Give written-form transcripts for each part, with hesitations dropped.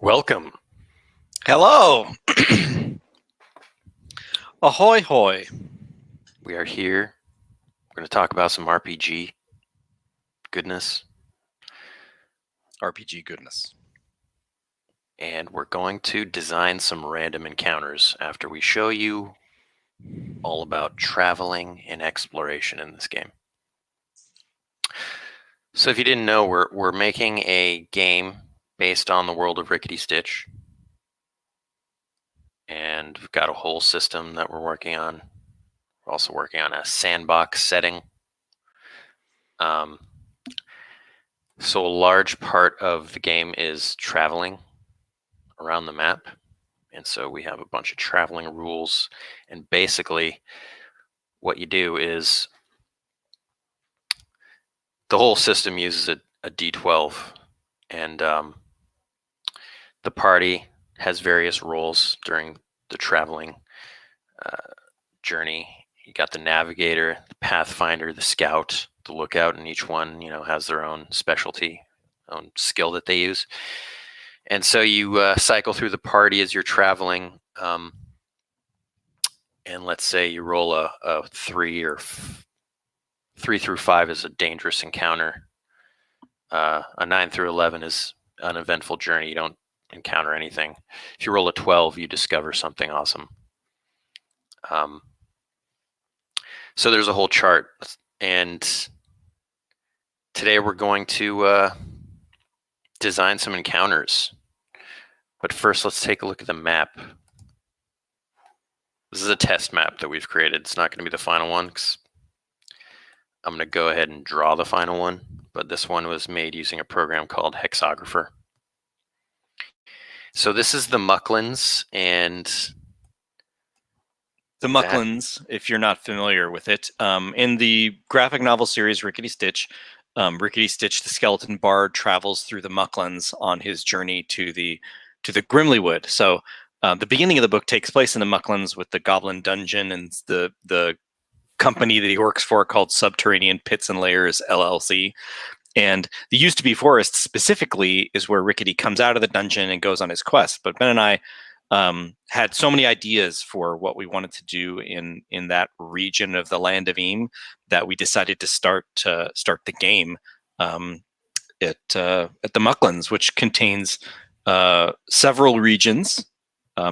Welcome. Hello. Ahoy hoy. We are here. We're going to talk about some RPG goodness. RPG goodness. And we're going to design some random encounters after we show you all about traveling and exploration in this game. So if you didn't know, we're making a game based on the world of Rickety Stitch. And we've got a whole system that we're working on. We're also working on a sandbox setting. So a large part of the game is traveling around the map. And so we have a bunch of traveling rules. And basically what you do is the whole system uses a D12. And the party has various roles during the traveling journey. You got the navigator, the pathfinder, the scout, the lookout, and each one, has their own specialty, own skill that they use. And so you cycle through the party as you're traveling. And let's say you roll a 3 or 3 through 5 is a dangerous encounter. A 9 through 11 is an eventful journey. You don't encounter anything. If you roll a 12, you discover something awesome. So there's a whole chart, and today we're going to design some encounters. But first, let's take a look at the map. This is a test map that we've created. It's not going to be the final one because I'm going to go ahead and draw the final one, but this one was made using a program called Hexographer. So this is the Mucklands, and The Mucklands, if you're not familiar with it, in the graphic novel series Rickety Stitch, the skeleton bard travels through the Mucklands on his journey to the Grimly Wood. So the beginning of the book takes place in the Mucklands with the Goblin Dungeon and the company that he works for called Subterranean Pits and Layers LLC. And the used to be forest specifically is where Rickety comes out of the dungeon and goes on his quest. But Ben and I had so many ideas for what we wanted to do in that region of the Land of Eem that we decided to start the game at the Mucklands, which contains several regions.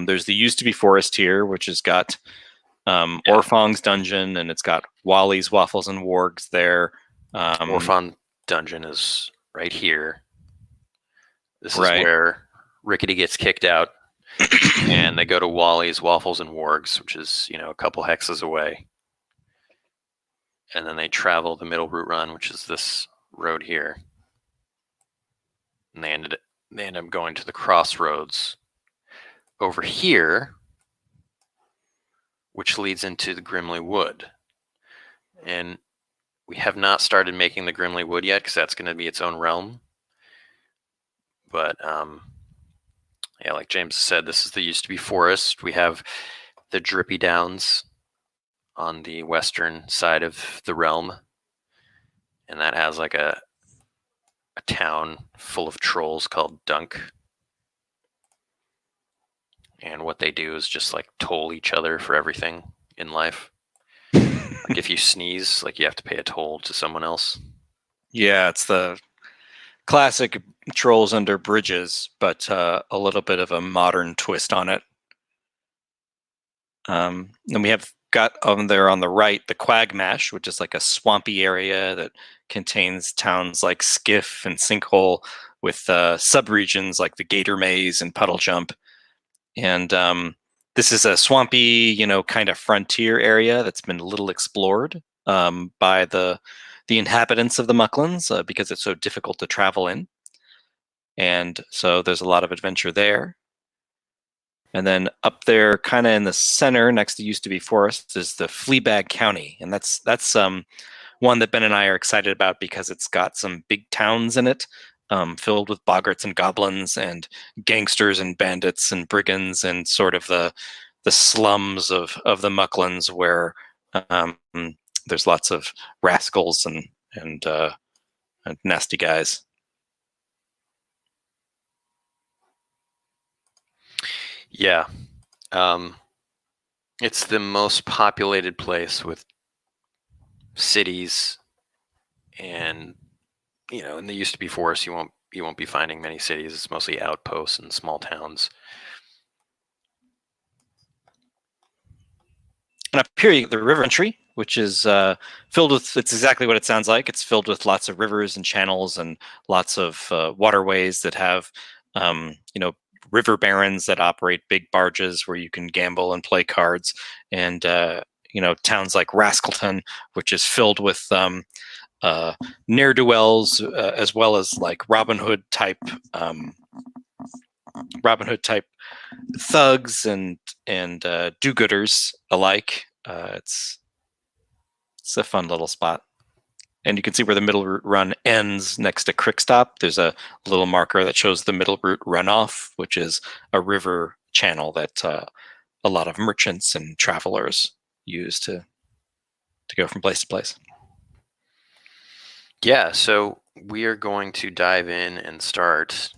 There's the used to be forest here, which has got Orfong's dungeon, and it's got Wally's Waffles and Wargs there. Orfong dungeon is right here. This is where Rickety gets kicked out. And they go to Wally's Waffles and Wargs, which is, a couple hexes away. And then they travel the middle route run, which is this road here. And they end up going to the crossroads over here, which leads into the Grimly Wood. And we have not started making the Grimly Wood yet, because that's going to be its own realm. But yeah, like James said, this is the used to be forest. We have the Drippy Downs on the western side of the realm, and that has like a town full of trolls called Dunk. And what they do is just like toll each other for everything in life. Like if you sneeze, like you have to pay a toll to someone else. Yeah, it's the classic trolls under bridges, but a little bit of a modern twist on it. And we have got on there on the right the Quagmash, which is like a swampy area that contains towns like Skiff and Sinkhole, with subregions like the Gator Maze and Puddle Jump. And this is a swampy, kind of frontier area that's been little explored by the inhabitants of the Mucklands because it's so difficult to travel in. And so there's a lot of adventure there. And then up there, kind of in the center, next to used to be forest, is the Fleabag County, and that's one that Ben and I are excited about because it's got some big towns in it, filled with boggarts and goblins and gangsters and bandits and brigands, and sort of the slums of the Mucklands, where there's lots of rascals and nasty guys. Yeah. It's the most populated place with cities, and in the used to be forest, you won't be finding many cities. It's mostly outposts and small towns. And up here, you get the river entry, which is filled with, it's exactly what it sounds like. It's filled with lots of rivers and channels and lots of waterways that have, river barons that operate big barges where you can gamble and play cards. And, towns like Rascalton, which is filled with ne'er-do-wells, as well as like Robin Hood type thugs and do-gooders alike. It's a fun little spot, and you can see where the middle route run ends next to Crickstop. There's a little marker that shows the middle route runoff, which is a river channel that a lot of merchants and travelers use to go from place to place. Yeah, so we are going to dive in and start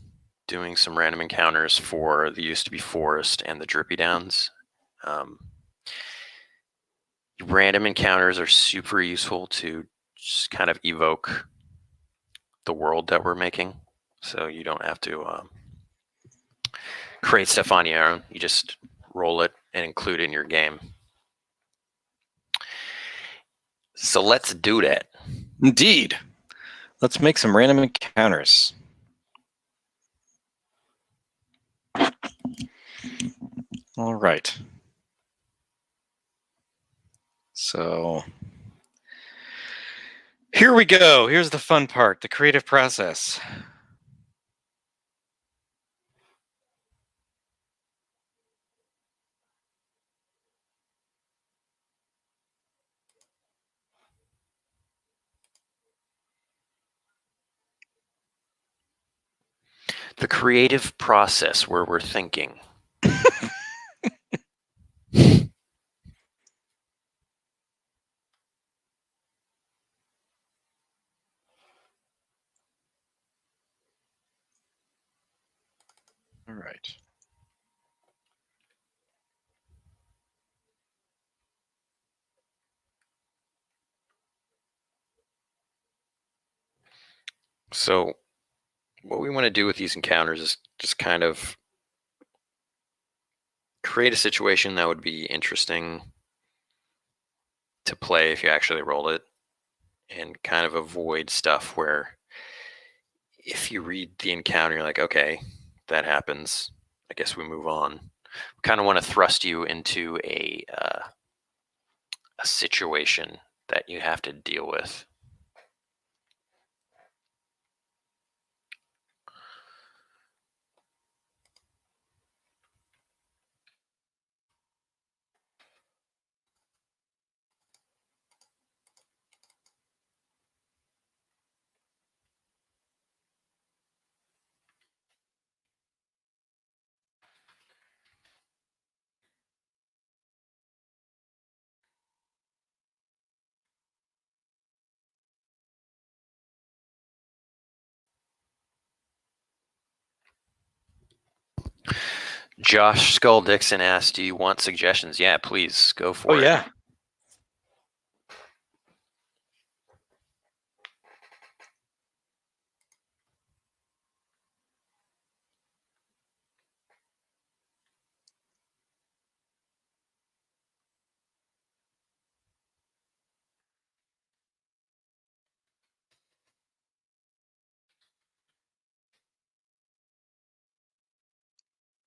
doing some random encounters for the used to be forest and the Drippy Downs. Um, Random encounters are super useful to just kind of evoke the world that we're making. So you don't have to create stuff on your own. You just roll it and include it in your game. So let's do that. Indeed. Let's make some random encounters. All right. So here we go. Here's the fun part, the creative process. The creative process where we're thinking. All right. So what we want to do with these encounters is just kind of create a situation that would be interesting to play if you actually roll it, and kind of avoid stuff where if you read the encounter, you're like, okay, that happens. I guess we move on. We kind of want to thrust you into a situation that you have to deal with. Josh Skull Dixon asked, "Do you want suggestions?" Yeah, please go for Oh it. yeah.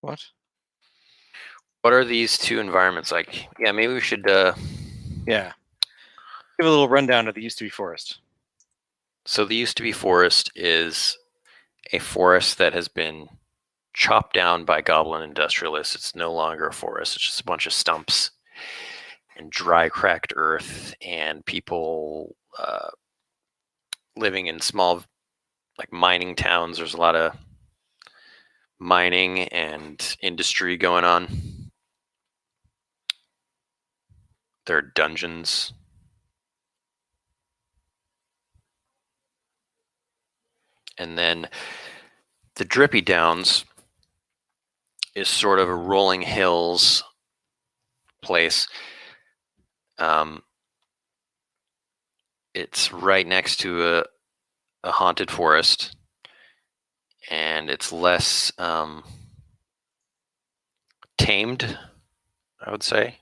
What? What are these two environments like? Yeah, maybe we should. Yeah. Give a little rundown of the used to be forest. So the used to be forest is a forest that has been chopped down by goblin industrialists. It's no longer a forest. It's just a bunch of stumps and dry, cracked earth, and people living in small, like mining towns. There's a lot of mining and industry going on. There are dungeons. And then the Drippy Downs is sort of a rolling hills place. It's right next to a haunted forest, and it's less tamed, I would say,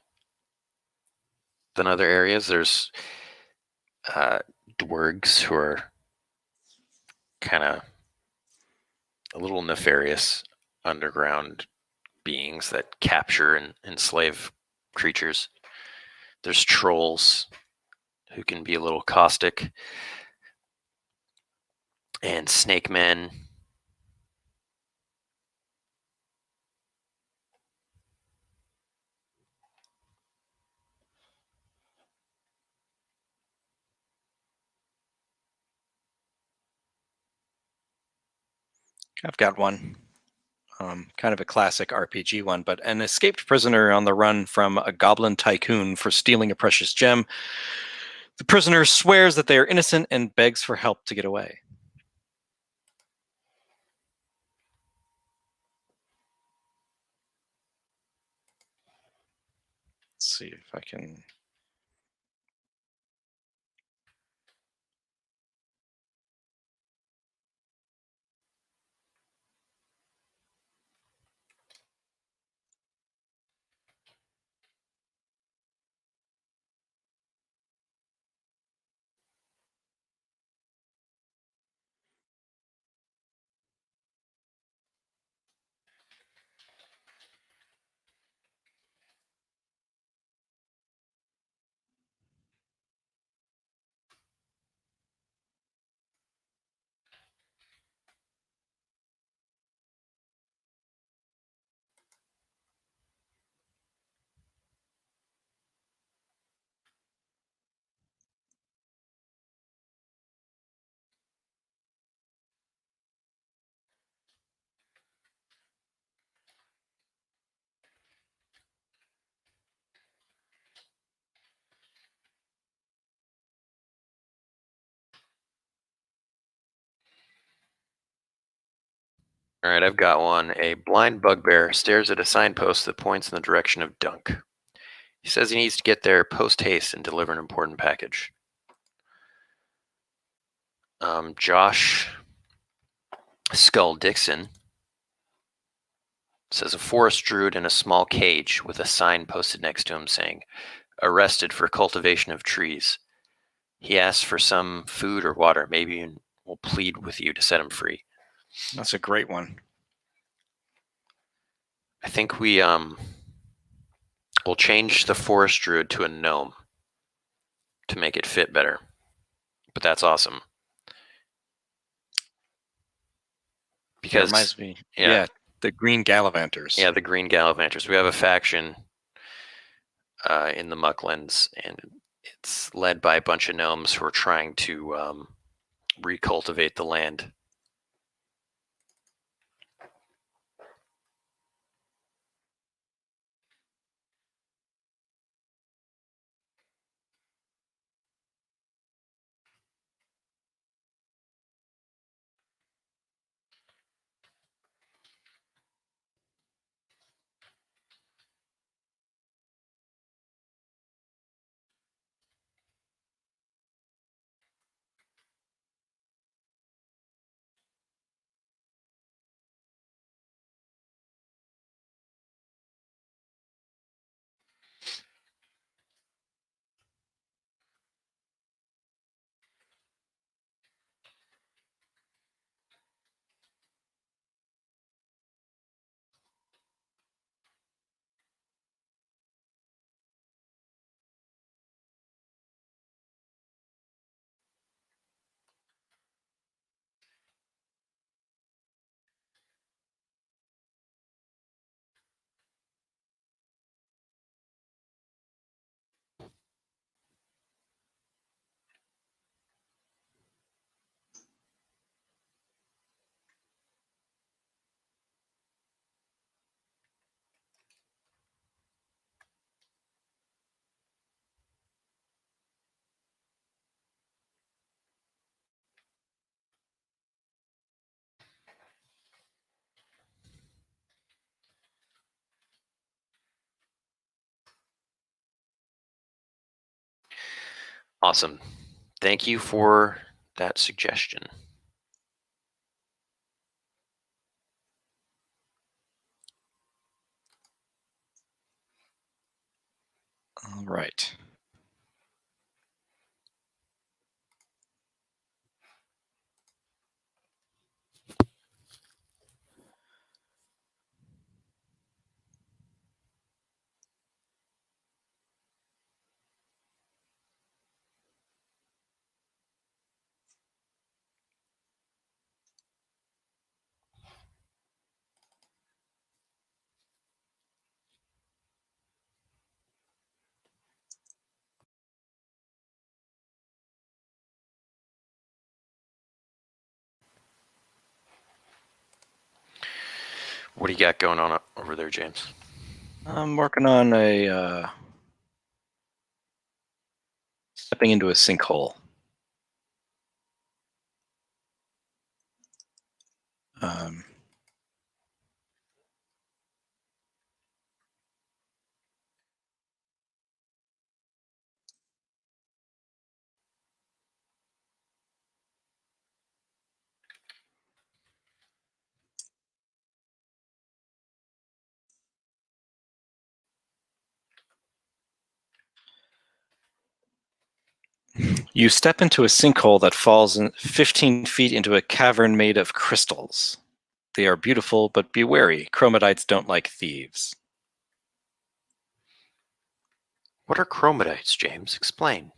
than other areas. There's dwergs who are kind of a little nefarious underground beings that capture and enslave creatures. There's trolls who can be a little caustic, and snake men. I've got one. Kind of a classic RPG one, but an escaped prisoner on the run from a goblin tycoon for stealing a precious gem. The prisoner swears that they are innocent and begs for help to get away. Let's see if I can. All right, I've got one. A blind bugbear stares at a signpost that points in the direction of Dunk. He says he needs to get there post haste and deliver an important package. Josh Skull Dixon says a forest druid in a small cage with a sign posted next to him saying, "Arrested for cultivation of trees." He asks for some food or water. Maybe we'll plead with you to set him free. That's a great one. I think we'll change the forest druid to a gnome to make it fit better. But that's awesome. That Because reminds me. yeah, The Green Gallivanters. yeah, the Green Gallivanters. We have a faction in the Mucklands, and it's led by a bunch of gnomes who are trying to recultivate the land. Awesome. Thank you for that suggestion. All right. What do you got going on over there, James? I'm working on a stepping into a sinkhole. Um, You step into a sinkhole that falls 15 feet into a cavern made of crystals. They are beautiful, but be wary. Chromatites don't like thieves. What are chromatites, James? Explain.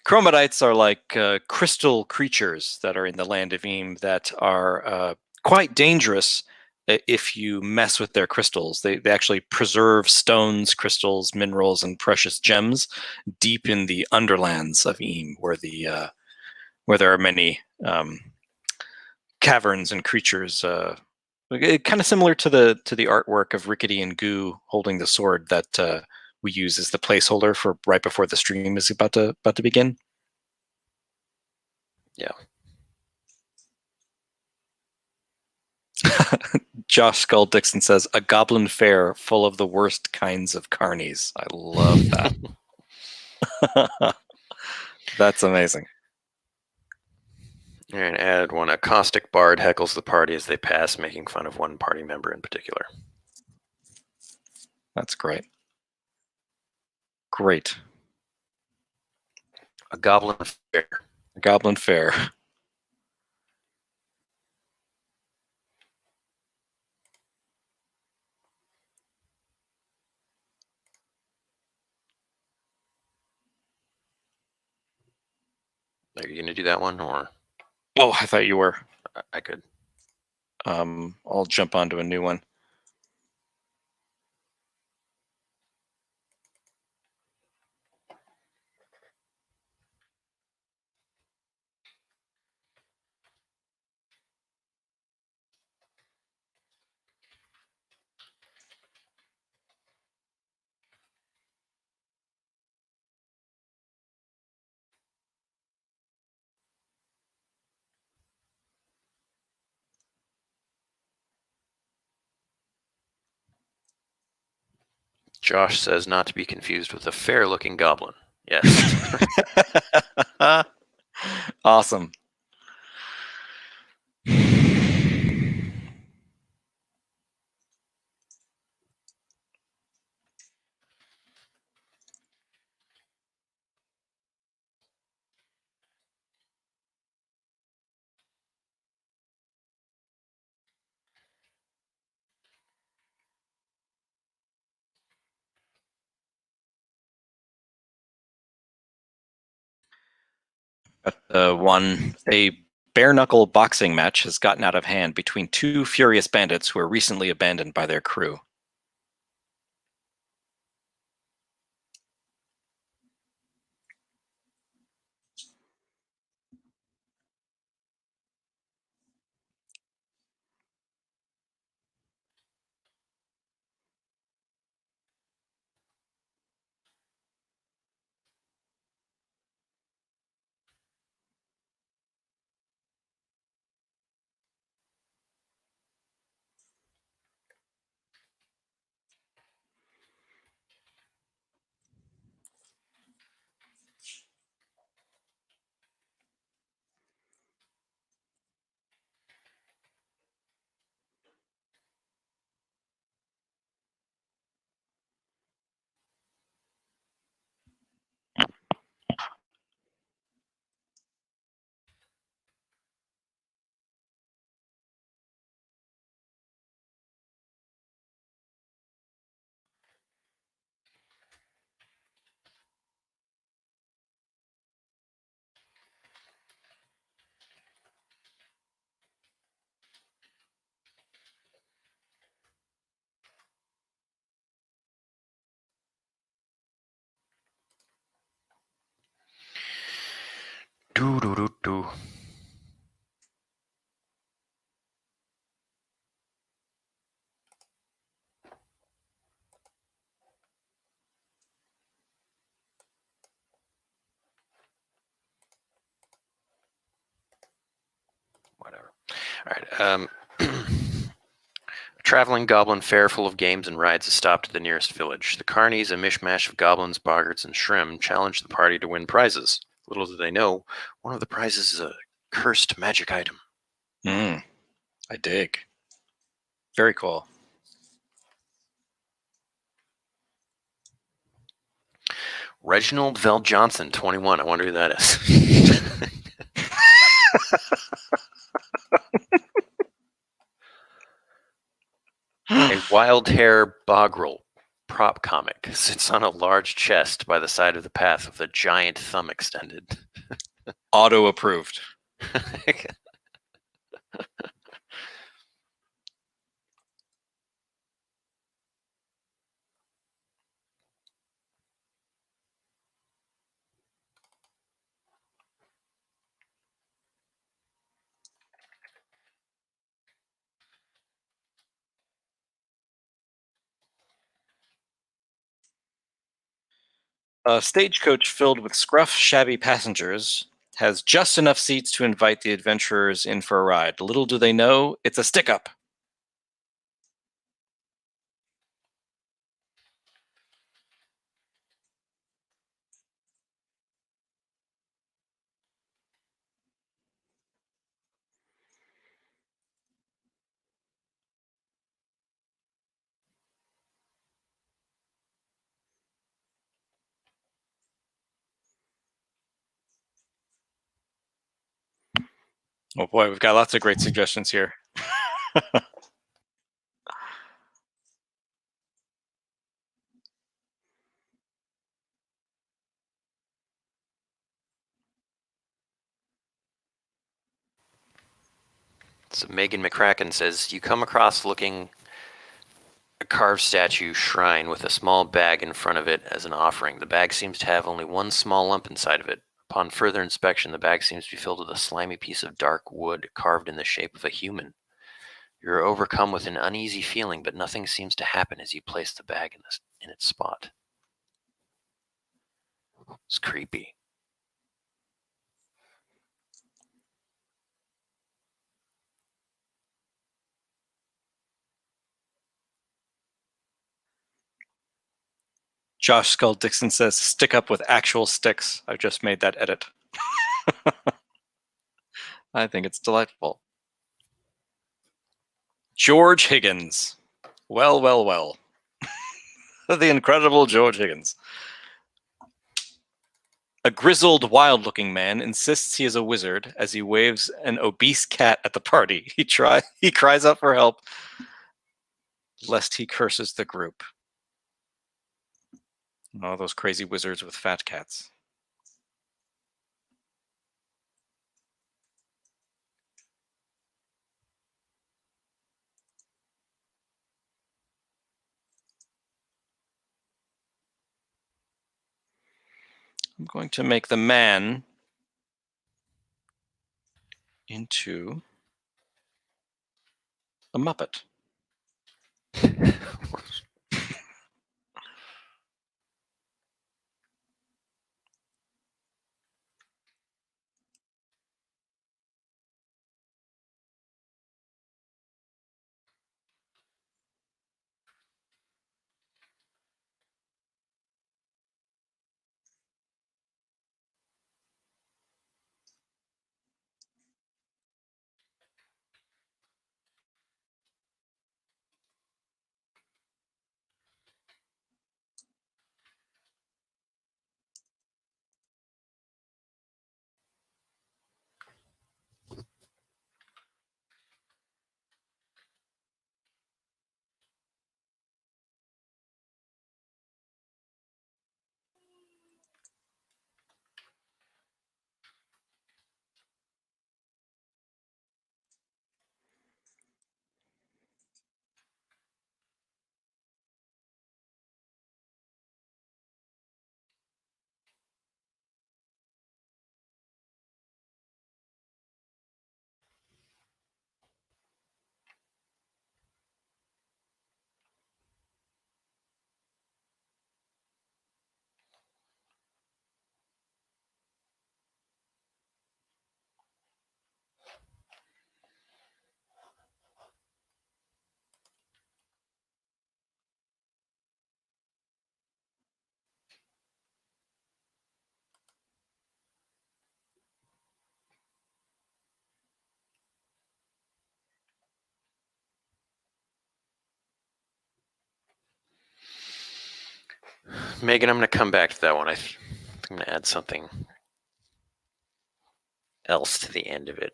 Chromatites are like crystal creatures that are in the Land of Eem that are quite dangerous if you mess with their crystals. They actually preserve stones, crystals, minerals, and precious gems deep in the underlands of Eem, where there are many caverns and creatures. Kind of similar to the artwork of Rickety and Goo holding the sword that we use as the placeholder for right before the stream is about to begin. Yeah. Josh Skull Dixon says a goblin fair full of the worst kinds of carnies. I love that. That's amazing. All right, add one. A caustic bard heckles the party as they pass, making fun of one party member in particular. That's great. Great. A goblin fair. A goblin fair. Are you going to do that one, or Oh, I thought you were. I could? I'll jump onto a new one. Josh says not to be confused with a fair-looking goblin. Yes. Awesome. A bare knuckle boxing match has gotten out of hand between two furious bandits who were recently abandoned by their crew. whatever. All right. A traveling goblin fair full of games and rides is stopped at the nearest village. The carnies, a mishmash of goblins, boggarts, and shrim, challenge the party to win prizes. Little do they know, one of the prizes is a cursed magic item. I dig. Very cool. Reginald Vell Johnson, 21. I wonder who that is. A wild hair bogrel prop comic sits on a large chest by the side of the path with a giant thumb extended. Auto approved. A stagecoach filled with scruff, shabby passengers has just enough seats to invite the adventurers in for a ride. Little do they know, it's a stick-up. Oh boy, we've got lots of great suggestions here. So Megan McCracken says, you come across looking a carved statue shrine with a small bag in front of it as an offering. The bag seems to have only one small lump inside of it. Upon further inspection, the bag seems to be filled with a slimy piece of dark wood carved in the shape of a human. You're overcome with an uneasy feeling, but nothing seems to happen as you place the bag in its spot. It's creepy. Josh Skull Dixon says, stick up with actual sticks. I've just made that edit. I think it's delightful. George Higgins. Well, well, well. The incredible George Higgins. A grizzled, wild-looking man insists he is a wizard as he waves an obese cat at the party. He cries out for help, lest he curses the group. Oh, those crazy wizards with fat cats. I'm going to make the man into a Muppet. Megan, I'm going to come back to that one. I'm going to add something else to the end of it.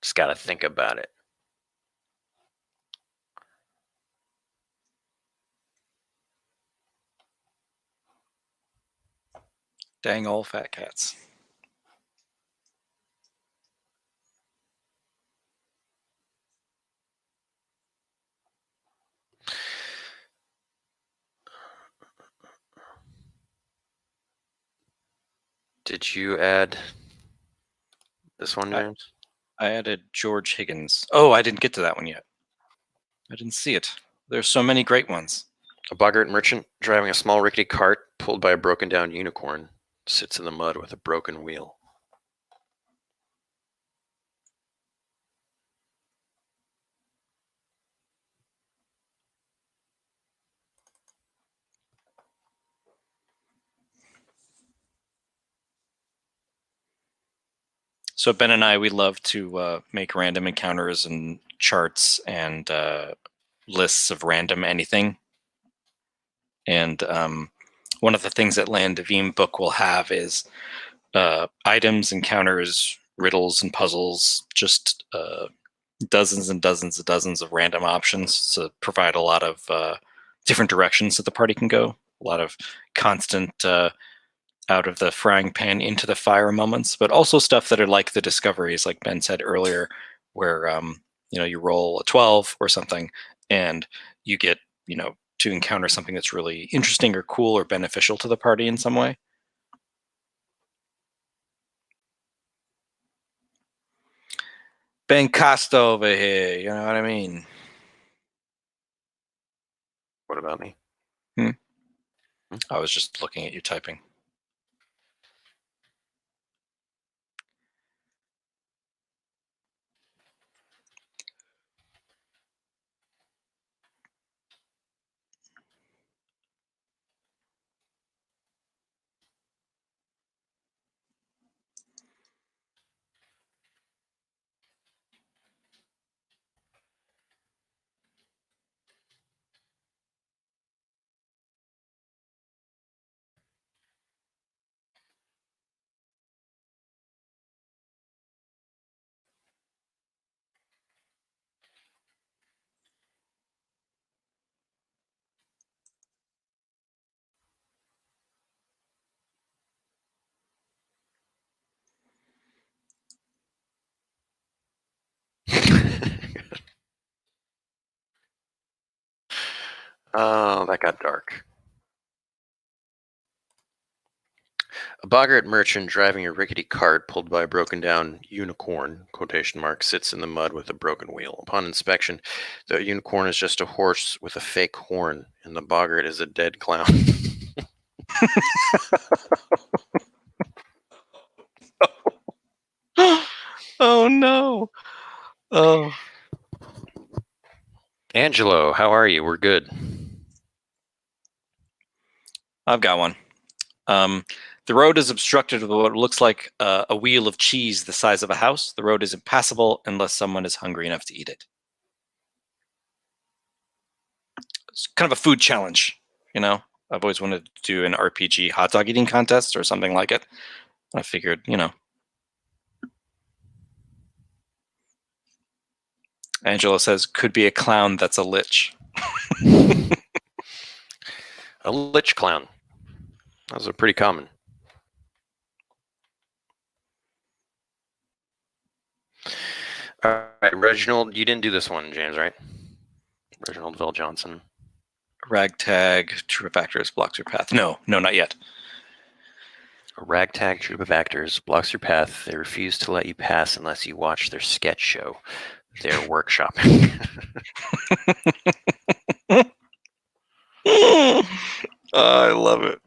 Just got to think about it. Dang old fat cats. Did you add this one, James? I added George Higgins. Oh, I didn't get to that one yet. I didn't see it. There's so many great ones. A boggart merchant driving a small rickety cart pulled by a broken down unicorn sits in the mud with a broken wheel. So Ben and I, we love to make random encounters and charts and lists of random anything. And one of the things that Land of Eem book will have is items, encounters, riddles, and puzzles. Just dozens and dozens and dozens of random options to provide a lot of different directions that the party can go. A lot of constant out of the frying pan into the fire moments, but also stuff that are like the discoveries, like Ben said earlier, where you roll a 12 or something, and you get to encounter something that's really interesting or cool or beneficial to the party in some way. Ben Costa over here, you know what I mean? What about me? I was just looking at you typing. Oh, that got dark. A boggart merchant driving a rickety cart pulled by a broken down unicorn, quotation mark, sits in the mud with a broken wheel. Upon inspection, the unicorn is just a horse with a fake horn, and the boggart is a dead clown. Oh no. Oh. Angelo, how are you? We're good. I've got one. The road is obstructed with what looks like a wheel of cheese the size of a house. The road is impassable unless someone is hungry enough to eat it. It's kind of a food challenge, I've always wanted to do an RPG hot dog eating contest or something like it. I figured, Angela says, could be a clown that's a lich. A lich clown. Those are pretty common. All right, Reginald, you didn't do this one, James, right? Reginald Vell Johnson. Ragtag, troop of actors blocks your path. No, not yet. A ragtag troop of actors blocks your path. They refuse to let you pass unless you watch their sketch show. They're workshopping. I love it.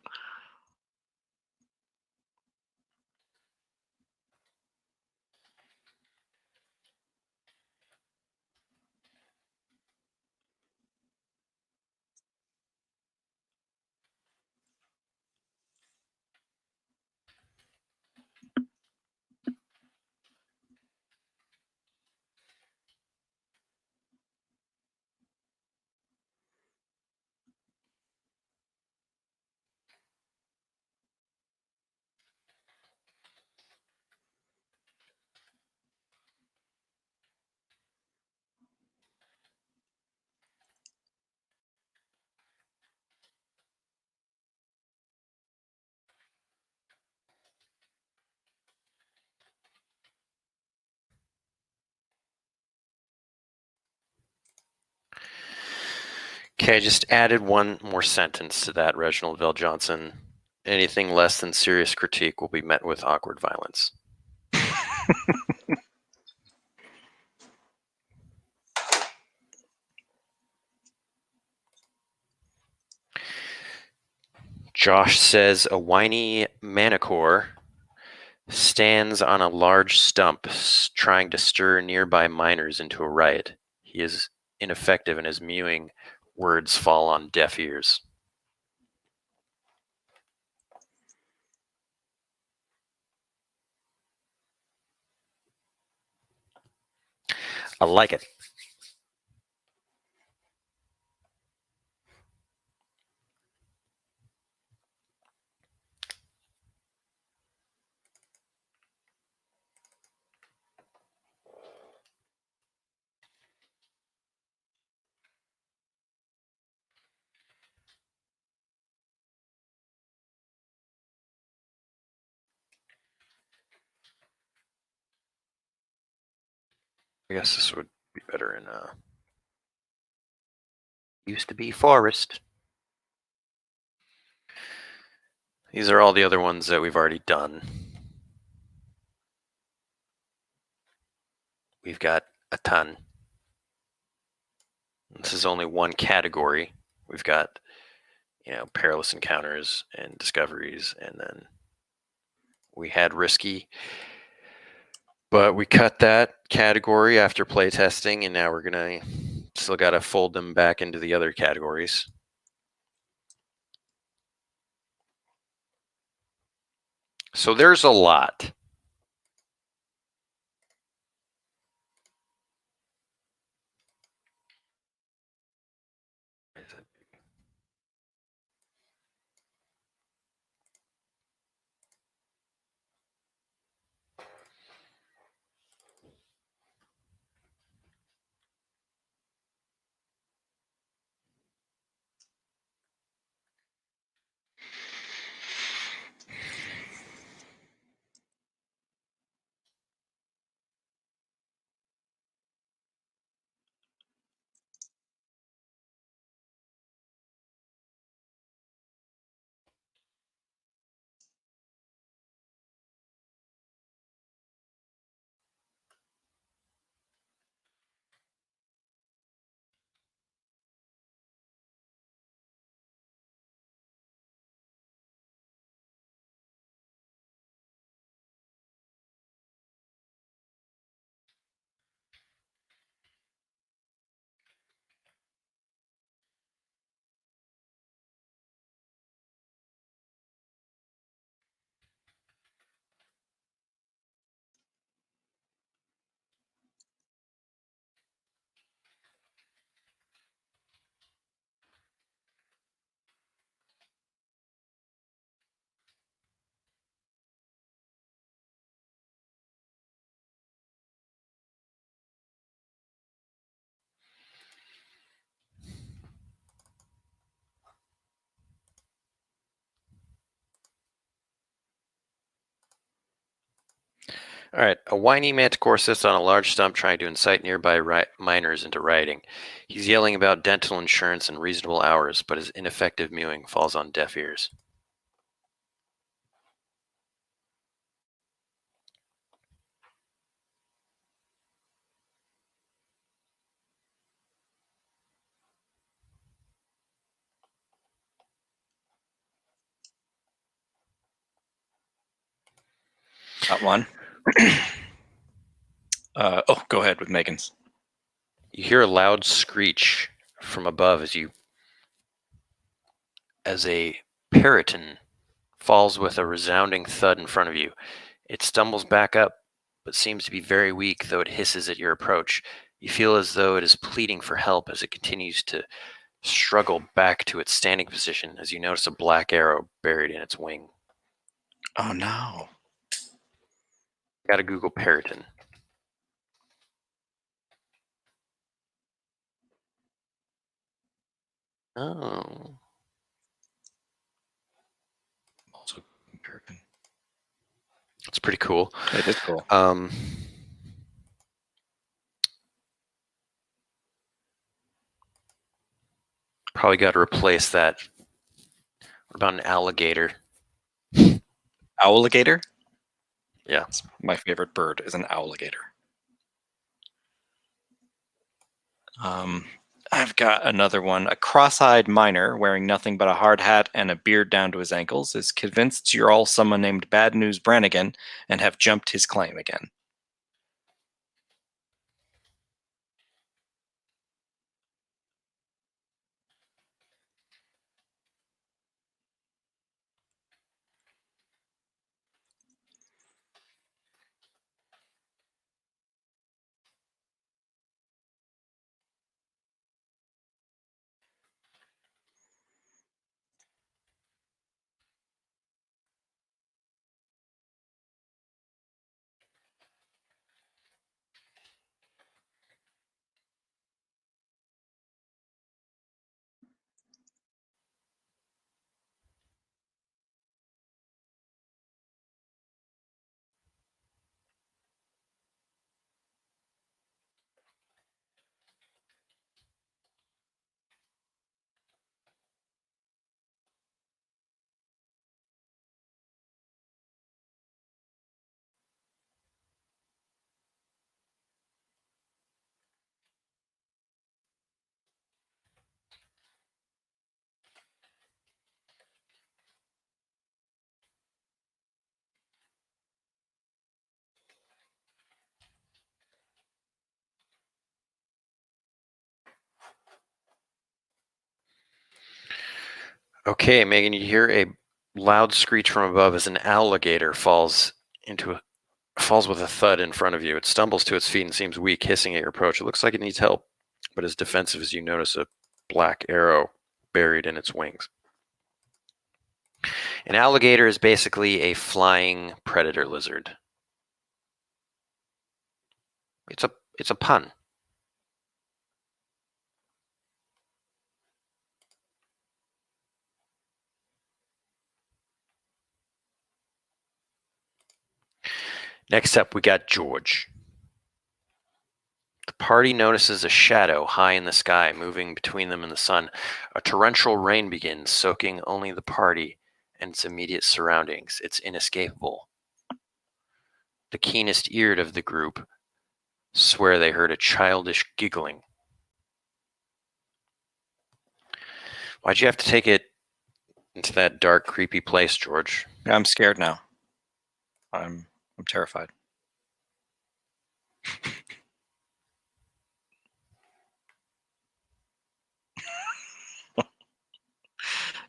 Okay, I just added one more sentence to that, Reginald Vell Johnson. Anything less than serious critique will be met with awkward violence. Josh says a whiny manicore stands on a large stump trying to stir nearby miners into a riot. He is ineffective and his mewing words fall on deaf ears. I like it. I guess this would be better in used to be forest. These are all the other ones that we've already done. We've got a ton. This is only one category. We've got, perilous encounters and discoveries, and then we had risky, but we cut that category after playtesting, and now we're gonna still got to fold them back into the other categories. So there's a lot. All right, a whiny manticore sits on a large stump trying to incite nearby miners into rioting. He's yelling about dental insurance and reasonable hours, but his ineffective mewing falls on deaf ears. Got one. Go ahead with Megan's. You hear a loud screech from above as a peryton falls with a resounding thud in front of you. It stumbles back up, but seems to be very weak, though it hisses at your approach. You feel as though it is pleading for help as it continues to struggle back to its standing position as you notice a black arrow buried in its wing. Oh no. Gotta Google peryton. Oh. Also, It's pretty cool. it is cool. Probably got to replace that. What about an alligator? Owligator? Yeah. My favorite bird is an owligator. I've got another one. A cross-eyed miner wearing nothing but a hard hat and a beard down to his ankles is convinced you're all someone named Bad News Brannigan and have jumped his claim again. Okay, Megan, you hear a loud screech from above as an alligator falls with a thud in front of you. It stumbles to its feet and seems weak, hissing at your approach. It looks like it needs help, but is defensive as you notice a black arrow buried in its wings. An alligator is basically a flying predator lizard. It's a pun. Next up, we got George. The party notices a shadow high in the sky moving between them and the sun. A torrential rain begins, soaking only the party and its immediate surroundings. It's inescapable. The keenest eared of the group swear they heard a childish giggling. Why'd you have to take it into that dark, creepy place, George? I'm scared now. I'm terrified.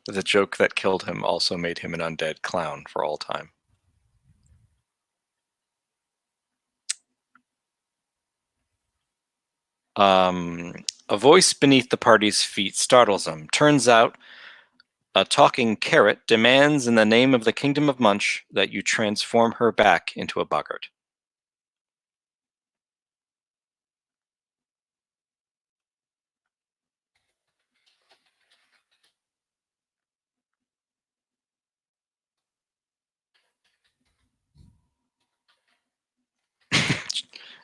The joke that killed him also made him an undead clown for all time. A voice beneath the party's feet startles him. Turns out a talking carrot demands in the name of the Kingdom of Munch that you transform her back into a boggart.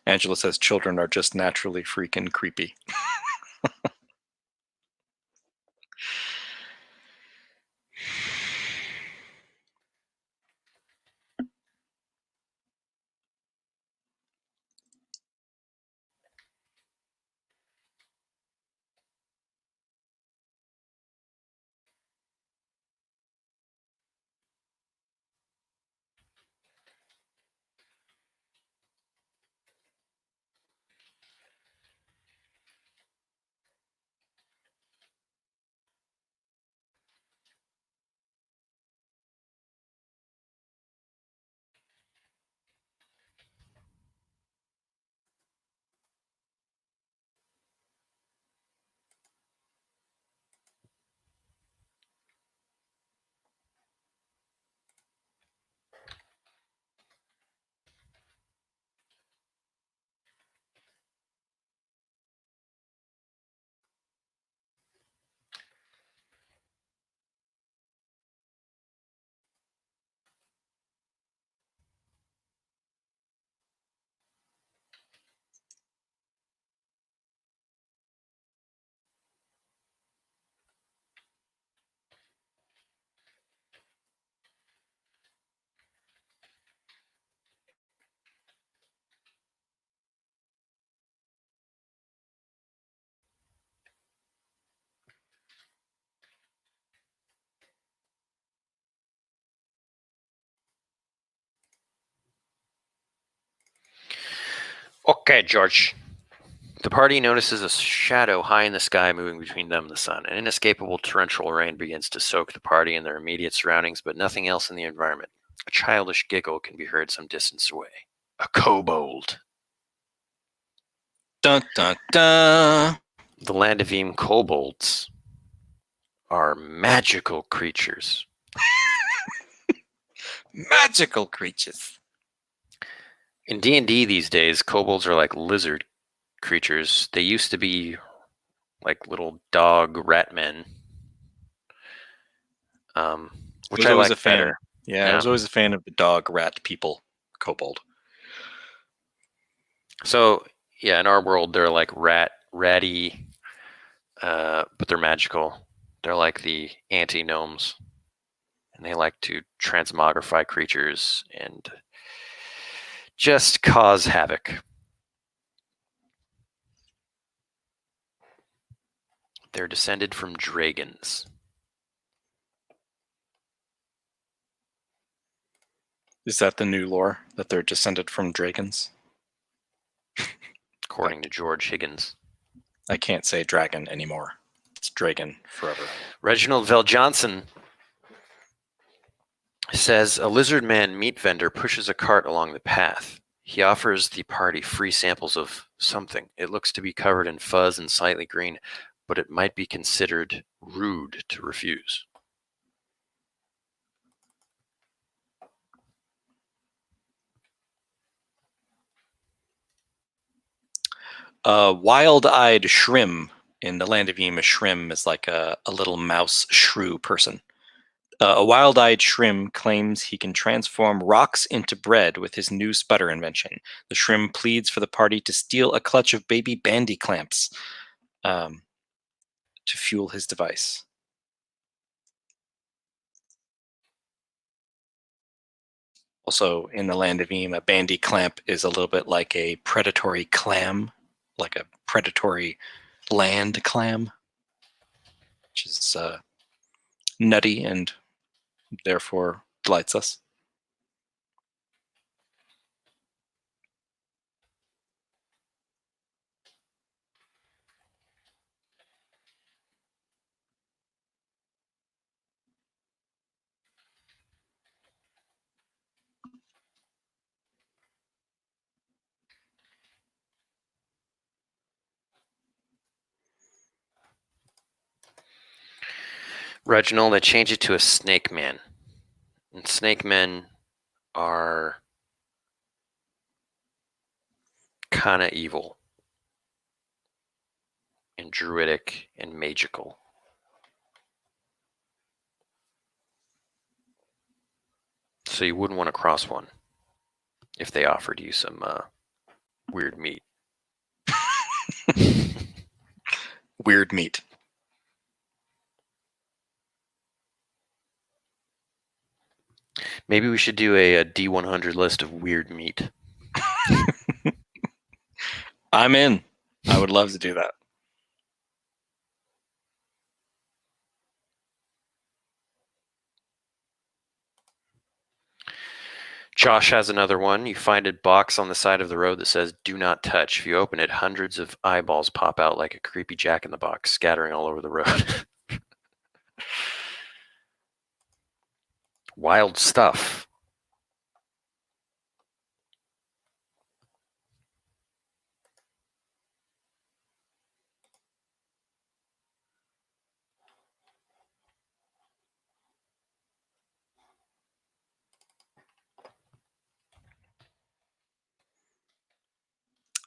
Angela says children are just naturally freaking creepy. Okay, George. The party notices a shadow high in the sky moving between them and the sun. An inescapable torrential rain begins to soak the party and their immediate surroundings, but nothing else in the environment. A childish giggle can be heard some distance away. A kobold. Dun dun dun. The Land of Eem kobolds are magical creatures. Magical creatures. In D&D these days, kobolds are like lizard creatures. They used to be like little dog rat men, which was I always a like fan. better. Yeah, I was always a fan of the dog, rat, people, kobold. So yeah, in our world, they're like ratty, but they're magical. They're like the anti-gnomes, and they like to transmogrify creatures and just cause havoc. They're descended from dragons. Is that the new lore, that they're descended from dragons? According to George Higgins. I can't say dragon anymore. It's dragon forever. Reginald Vell Johnson says a lizard man meat vendor pushes a cart along the path. He offers the party free samples of something. It looks to be covered in fuzz and slightly green, but it might be considered rude to refuse. Wild-eyed shrim. In the Land of Eem, a shrim is like a little mouse shrew person. A wild-eyed shrim claims he can transform rocks into bread with his new sputter invention. The shrim pleads for the party to steal a clutch of baby bandy clamps to fuel his device. Also, in the Land of Eem, a bandy clamp is a little bit like a predatory clam, like a predatory land clam, which is nutty and therefore delights us. Reginald, I change it to a snake man. And snake men are kind of evil and druidic and magical. So you wouldn't want to cross one if they offered you some weird meat. Weird meat. Maybe we should do a D100 list of weird meat. I'm in. I would love to do that. Josh has another one. You find a box on the side of the road that says "Do not touch." If you open it, hundreds of eyeballs pop out like a creepy Jack in the Box, scattering all over the road. Wild stuff.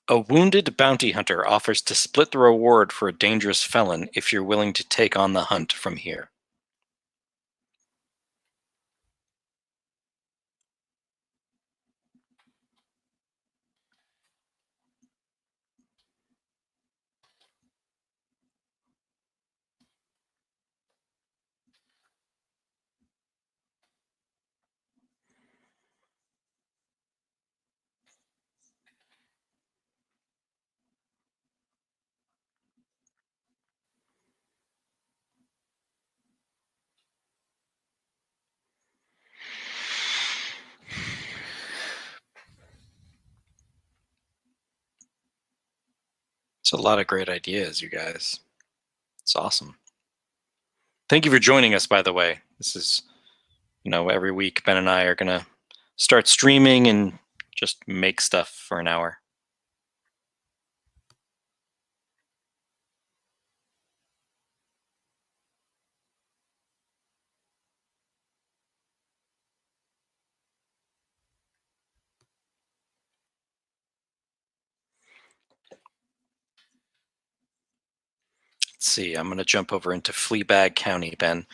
A wounded bounty hunter offers to split the reward for a dangerous felon if you're willing to take on the hunt from here. It's a lot of great ideas, you guys. It's awesome. Thank you for joining us, by the way. This is, every week Ben and I are going to start streaming and just make stuff for an hour. Let's see, I'm going to jump over into Fleabag County, Ben.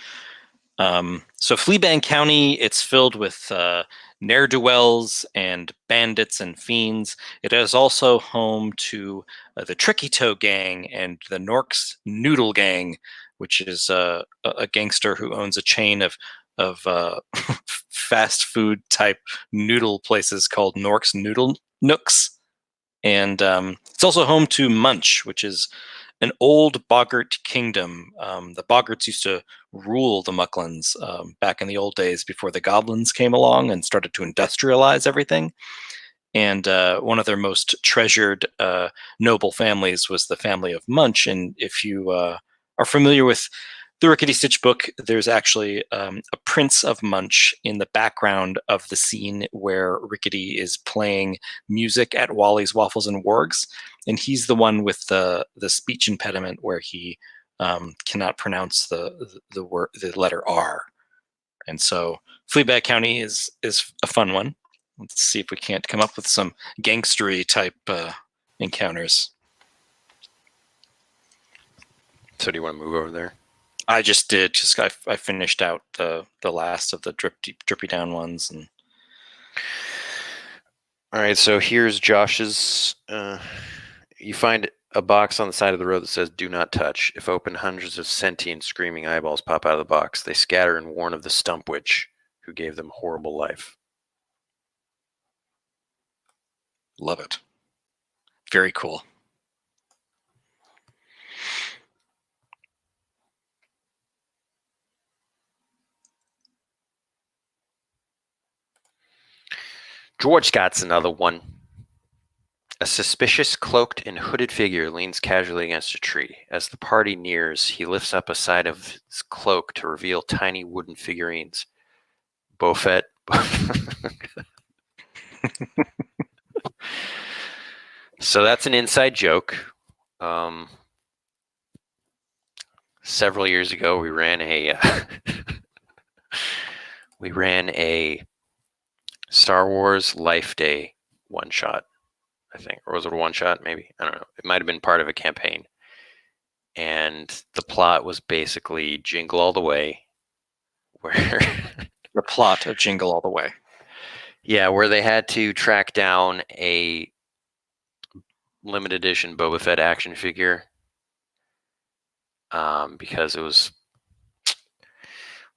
So Fleabag County, it's filled with ne'er-do-wells and bandits and fiends. It is also home to the Tricky Toe Gang and the Norks Noodle Gang, which is a gangster who owns a chain of fast food type noodle places called Norks Noodle Nooks. And it's also home to Munch, which is an old Boggart kingdom. The Boggarts used to rule the Mucklands back in the old days before the goblins came along and started to industrialize everything. And one of their most treasured noble families was the family of Munch. And if you are familiar with the Rickety Stitch book, there's actually a Prince of Munch in the background of the scene where Rickety is playing music at Wally's Waffles and Wargs, and he's the one with the speech impediment where he cannot pronounce the word, the letter R. And so Fleabag County is a fun one. Let's see if we can't come up with some gangstery type encounters. So do you want to move over there? I just did. I finished out the last of the drippy down ones. And all right, so here's Josh's. You find a box on the side of the road that says "Do not touch." If opened, hundreds of sentient, screaming eyeballs pop out of the box. They scatter and warn of the Stump Witch, who gave them horrible life. Love it. Very cool. George got another one. A suspicious, cloaked and hooded figure leans casually against a tree. As the party nears, he lifts up a side of his cloak to reveal tiny wooden figurines. Beaufet. So that's an inside joke. Several years ago, we ran a Star Wars Life Day one shot, I think, or was it a one shot? Maybe, I don't know. It might have been part of a campaign, and the plot was basically Jingle All the Way, where the plot of Jingle All the Way. Yeah, where they had to track down a limited edition Boba Fett action figure because it was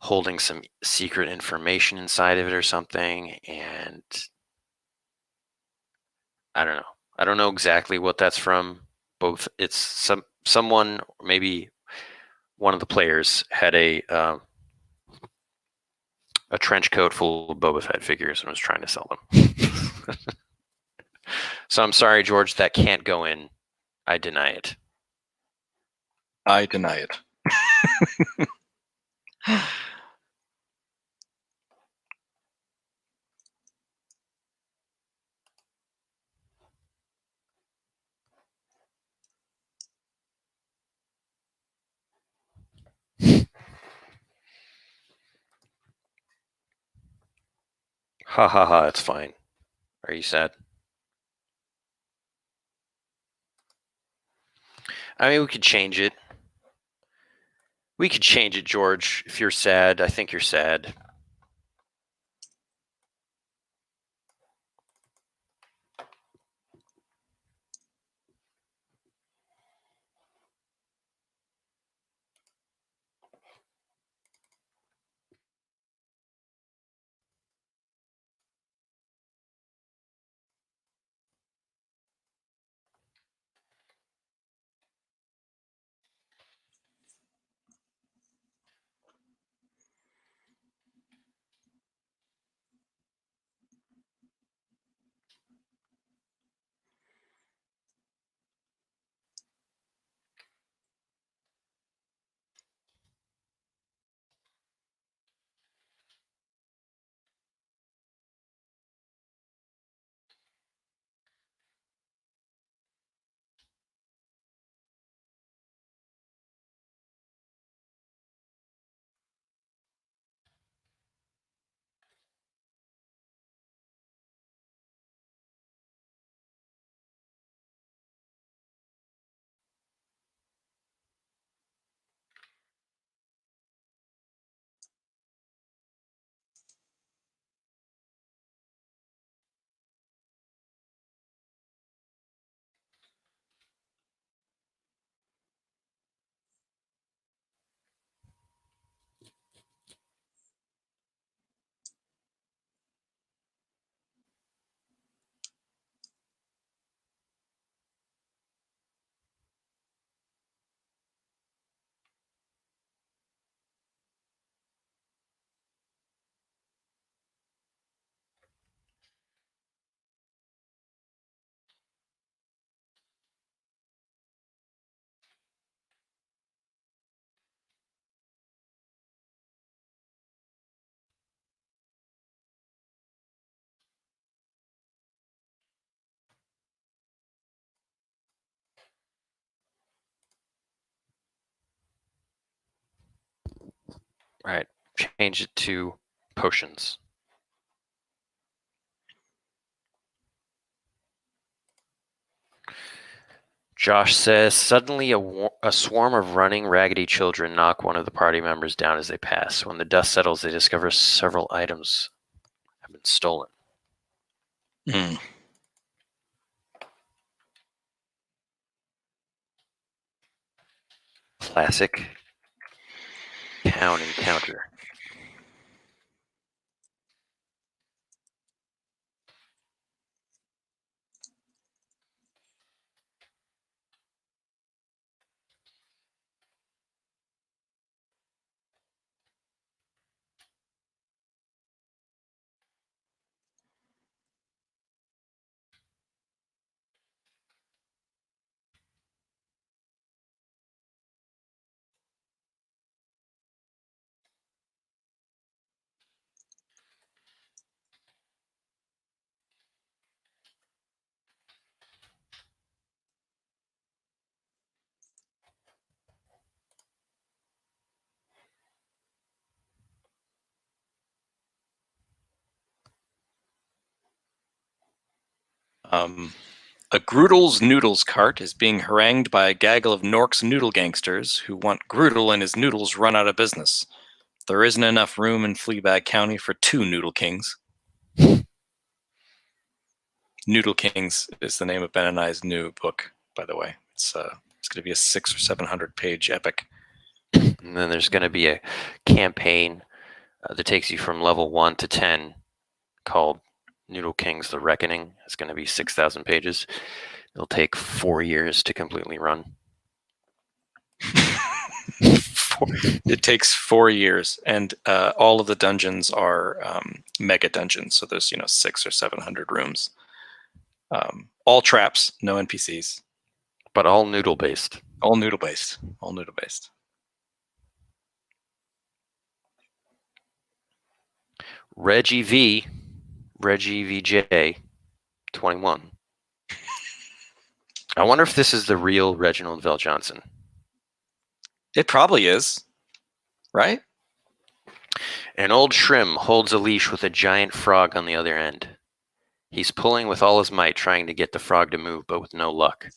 holding some secret information inside of it or something, and I don't know. I don't know exactly what that's from. Both, it's someone, maybe one of the players had a trench coat full of Boba Fett figures and was trying to sell them. So I'm sorry, George, that can't go in. I deny it. I deny it. Ha ha ha, it's fine. Are you sad? I mean, we could change it. We could change it, George. If you're sad, I think you're sad. Right. Change it to potions. Josh says, suddenly a swarm of running, raggedy children knock one of the party members down as they pass. When the dust settles, they discover several items have been stolen. Hmm. Classic town encounter. A Groodle's Noodles cart is being harangued by a gaggle of Nork's noodle gangsters who want Groodle and his noodles run out of business. There isn't enough room in Fleabag County for 2 Noodle Kings. Noodle Kings is the name of Ben and I's new book, by the way. It's going to be a 600 or 700 page epic. And then there's going to be a campaign that takes you from level 1 to 10 called Noodle Kings The Reckoning. It's going to be 6,000 pages. It'll take 4 years to completely run. It takes 4 years, and all of the dungeons are mega dungeons. So there's 600 or 700 rooms, all traps, no NPCs, but all noodle based. All noodle based. All noodle based. Reggie VJ, 21. I wonder if this is the real Reginald VelJohnson. It probably is, right? An old shrimp holds a leash with a giant frog on the other end. He's pulling with all his might, trying to get the frog to move, but with no luck.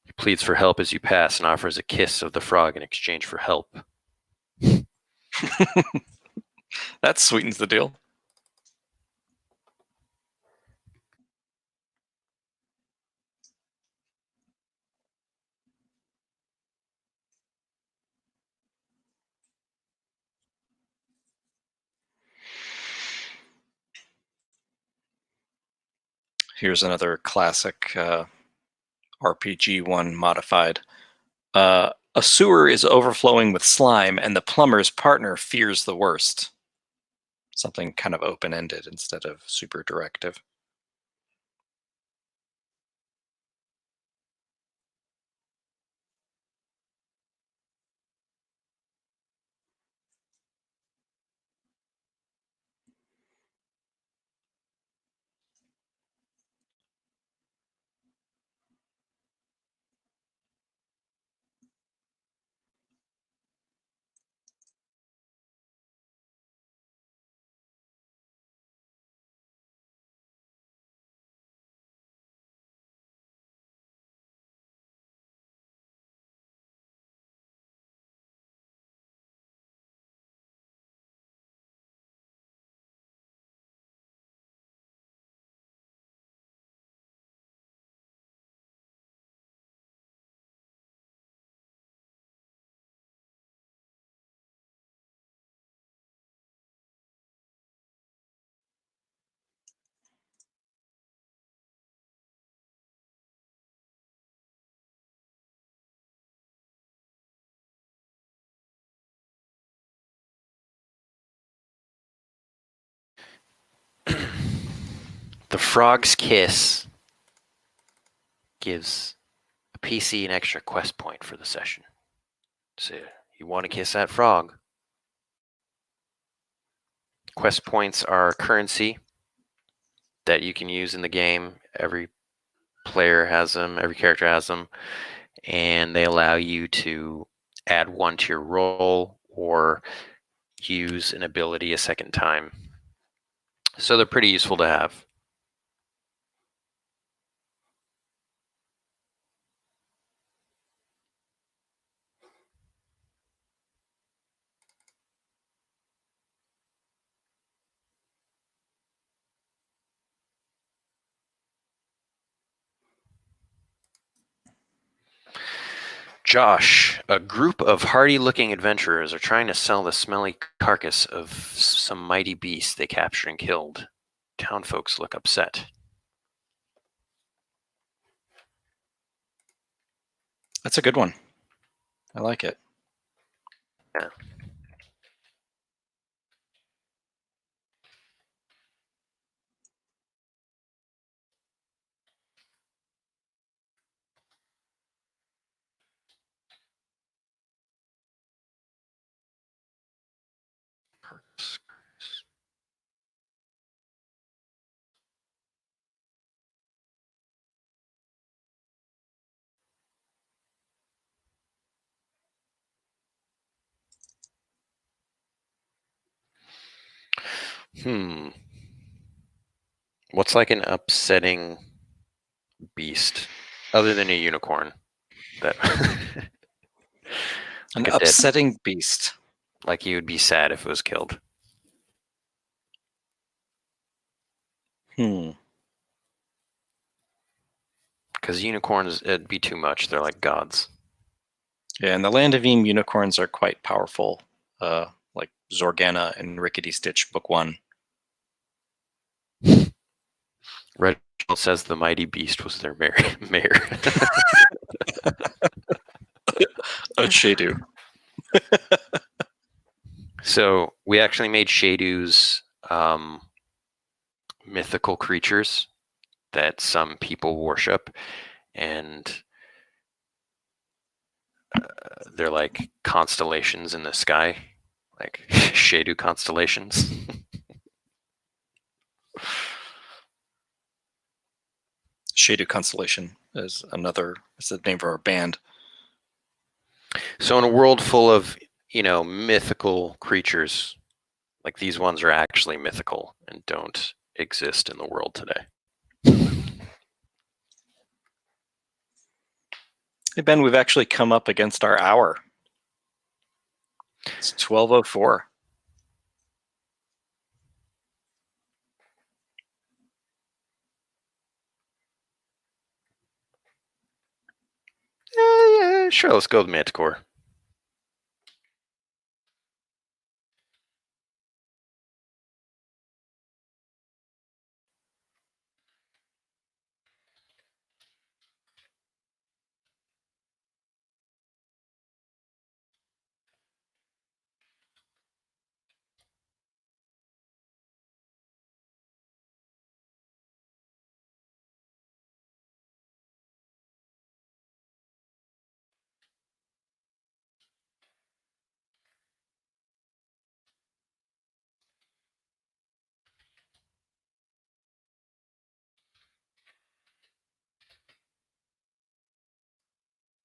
He pleads for help as you pass and offers a kiss of the frog in exchange for help. That sweetens the deal. Here's another classic RPG one modified. A sewer is overflowing with slime, and the plumber's partner fears the worst. Something kind of open-ended instead of super directive. The Frog's Kiss gives a PC an extra quest point for the session. So you want to kiss that frog. Quest points are currency that you can use in the game. Every player has them, every character has them, and they allow you to add one to your roll or use an ability a second time. So they're pretty useful to have. Josh, a group of hardy-looking adventurers are trying to sell the smelly carcass of some mighty beast they captured and killed. Town folks look upset. That's a good one. I like it. Yeah. What's like an upsetting beast other than a unicorn? That An like a dead, upsetting beast. like you would be sad if it was killed. Because unicorns, it'd be too much. They're like gods. Yeah, and the Land of Eem unicorns are quite powerful, like Zorgana and Rickety Stitch Book 1. Reginald says the mighty beast was their mayor. A Shadu. So we actually made Shadu's mythical creatures that some people worship, and they're like constellations in the sky, like Shadu constellations. Shadu Constellation is the name of our band. So in a world full of, mythical creatures, like these ones are actually mythical and don't exist in the world today. Hey Ben, we've actually come up against our hour. It's 12:04. Yeah, sure, let's go with Manticore.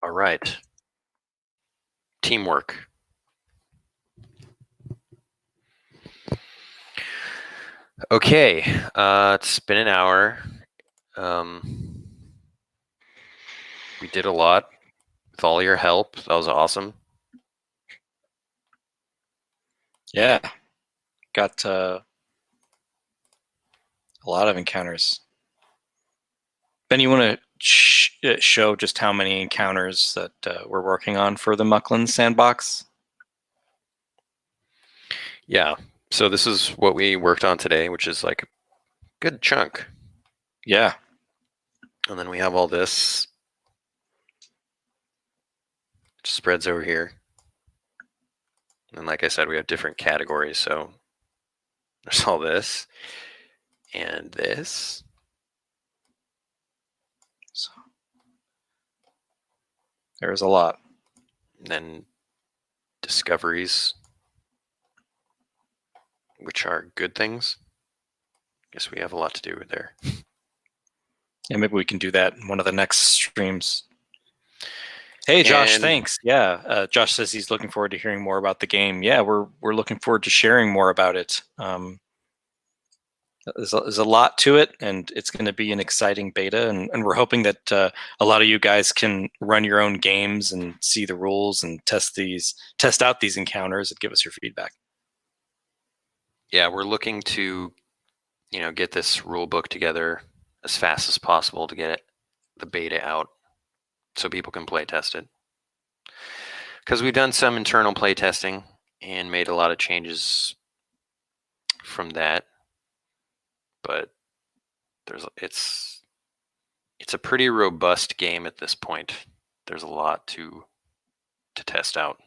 All right. Teamwork. Okay, it's been an hour. We did a lot with all your help. That was awesome. Yeah, got a lot of encounters. Ben, you want to show just how many encounters that we're working on for the Muckland sandbox? Yeah. So this is what we worked on today, which is like a good chunk. Yeah. And then we have all this. Which spreads over here. And like I said, we have different categories. So there's all this and this. So there's a lot. And then discoveries, which are good things. I guess we have a lot to do there. Yeah, maybe we can do that in one of the next streams. Hey, Josh, And thanks. Yeah, Josh says he's looking forward to hearing more about the game. Yeah, we're looking forward to sharing more about it. There's a lot to it, and it's going to be an exciting beta. And we're hoping that a lot of you guys can run your own games and see the rules and test out these encounters and give us your feedback. yeah, we're looking to, get this rule book together as fast as possible to get the beta out so people can play test it. Because we've done some internal play testing and made a lot of changes from that, but it's a pretty robust game at this point. There's a lot to test out.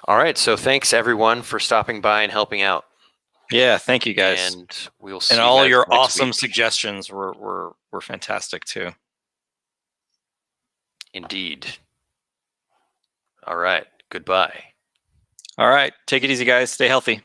All right, so thanks everyone for stopping by and helping out. Yeah, thank you guys. And we'll see And you all guys your next awesome week. suggestions were fantastic too. Indeed. All right, goodbye. All right, take it easy, guys. Stay healthy.